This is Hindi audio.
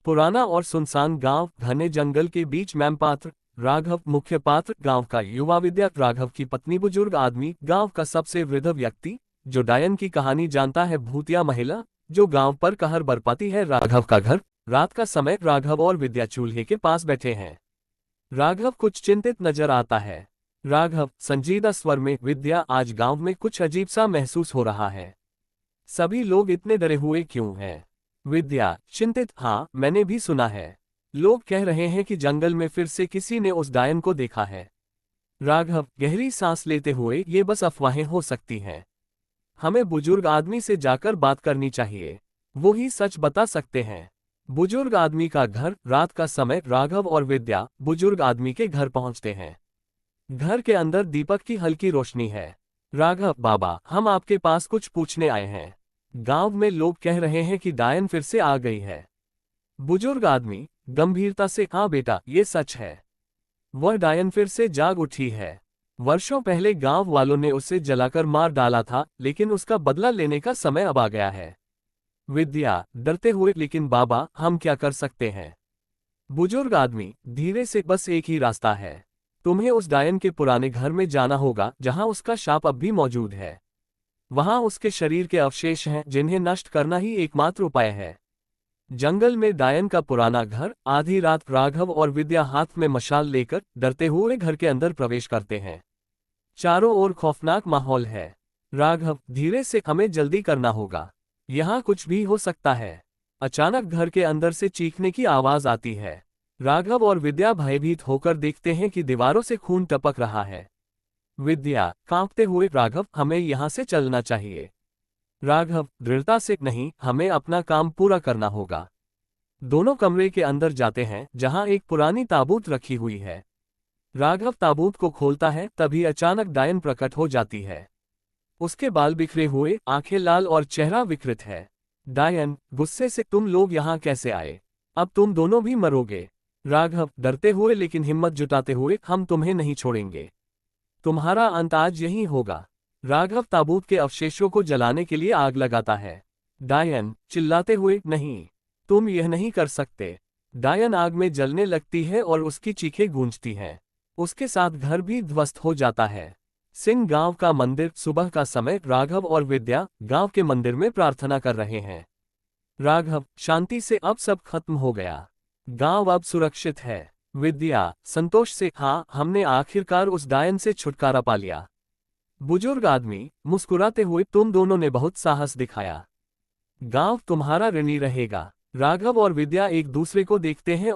पुराना और सुनसान गांव, घने जंगल के बीच मैम पात्र राघव मुख्य पात्र, गांव का युवा विद्या राघव की पत्नी, बुजुर्ग आदमी, गांव का सबसे वृद्ध व्यक्ति जो डायन की कहानी जानता है, भूतिया महिला जो गांव पर कहर बरपाती है, राघव का घर। रात का समय, राघव और विद्या चूल्हे के पास बैठे हैं। राघव कुछ चिंतित नजर आता है। राघव संजीदा स्वर में, विद्या आज गांव में कुछ अजीब सा महसूस हो रहा है। सभी लोग इतने डरे हुए क्यों हैं? विद्या चिंतित, हाँ मैंने भी सुना है। लोग कह रहे हैं कि जंगल में फिर से किसी ने उस डायन को देखा है। राघव गहरी सांस लेते हुए, ये बस अफवाहें हो सकती हैं। हमें बुजुर्ग आदमी से जाकर बात करनी चाहिए, वो ही सच बता सकते हैं। बुजुर्ग आदमी का घर, रात का समय, राघव और विद्या बुजुर्ग आदमी के घर पहुंचते हैं। घर के अंदर दीपक की हल्की रोशनी है। राघव, बाबा हम आपके पास कुछ पूछने आए हैं। गांव में लोग कह रहे हैं कि डायन फिर से आ गई है। बुजुर्ग आदमी गंभीरता से, हाँ बेटा ये सच है। वह डायन फिर से जाग उठी है। वर्षों पहले गांव वालों ने उसे जलाकर मार डाला था, लेकिन उसका बदला लेने का समय अब आ गया है। विद्या डरते हुए, लेकिन बाबा हम क्या कर सकते हैं? बुजुर्ग आदमी धीरे से, बस एक ही रास्ता है। तुम्हें उस डायन के पुराने घर में जाना होगा जहां उसका शाप अब भी मौजूद है। वहां उसके शरीर के अवशेष हैं जिन्हें नष्ट करना ही एकमात्र उपाय है। जंगल में डायन का पुराना घर। आधी रात राघव और विद्या हाथ में मशाल लेकर डरते हुए घर के अंदर प्रवेश करते हैं। चारों ओर खौफनाक माहौल है। राघव धीरे से, हमें जल्दी करना होगा, यहाँ कुछ भी हो सकता है। अचानक घर के अंदर से चीखने की आवाज आती है। राघव और विद्या भयभीत होकर देखते हैं कि दीवारों से खून टपक रहा है। विद्या कांपते हुए, राघव हमें यहाँ से चलना चाहिए। राघव दृढ़ता से, नहीं हमें अपना काम पूरा करना होगा। दोनों कमरे के अंदर जाते हैं जहां एक पुरानी ताबूत रखी हुई है। राघव ताबूत को खोलता है, तभी अचानक डायन प्रकट हो जाती है। उसके बाल बिखरे हुए, आंखें लाल और चेहरा विकृत है। डायन गुस्से से, तुम लोग यहाँ कैसे आए? अब तुम दोनों भी मरोगे। राघव डरते हुए लेकिन हिम्मत जुटाते हुए, हम तुम्हें नहीं छोड़ेंगे, तुम्हारा अंत आज यही होगा। राघव ताबूत के अवशेषों को जलाने के लिए आग लगाता है। डायन चिल्लाते हुए, नहीं तुम यह नहीं कर सकते। डायन आग में जलने लगती है और उसकी चीखें गूंजती हैं। उसके साथ घर भी ध्वस्त हो जाता है। सिंह गांव का मंदिर। सुबह का समय, राघव और विद्या गांव के मंदिर में प्रार्थना कर रहे हैं। राघव शांति से, अब सब खत्म हो गया, गांव अब सुरक्षित है। विद्या संतोष से, हाँ हमने आखिरकार उस डायन से छुटकारा पा लिया। बुजुर्ग आदमी मुस्कुराते हुए, तुम दोनों ने बहुत साहस दिखाया, गांव तुम्हारा ऋणी रहेगा। राघव और विद्या एक दूसरे को देखते हैं